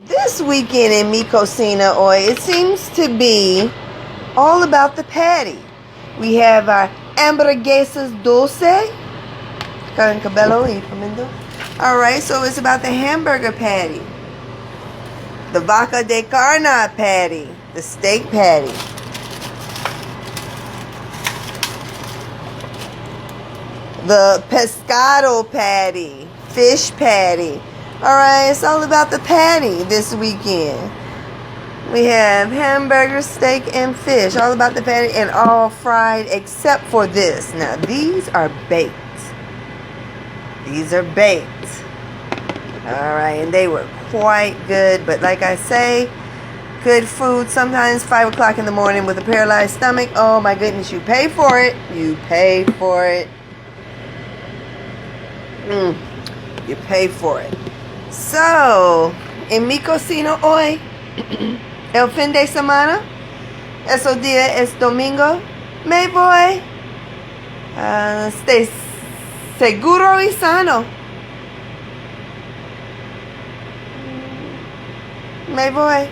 This weekend in mi cocina hoy, it seems to be all about the patty. We have our hamburguesas dulce. Con cabello y pimiento. Alright, so it's about the hamburger patty. The vaca de carne patty. The steak patty. The pescado patty. Fish patty. Alright, it's all about the patty this weekend. We have hamburger, steak, and fish. All about the patty and all fried except for this. Now, these are baked. These are baked. Alright, and they were quite good. But like I say, good food sometimes 5 o'clock in the morning with a paralyzed stomach. Oh my goodness, you pay for it. You pay for it. You pay for it. So, en mi cocina hoy, el fin de semana, esos días es domingo, me voy stay seguro y sano. Me voy.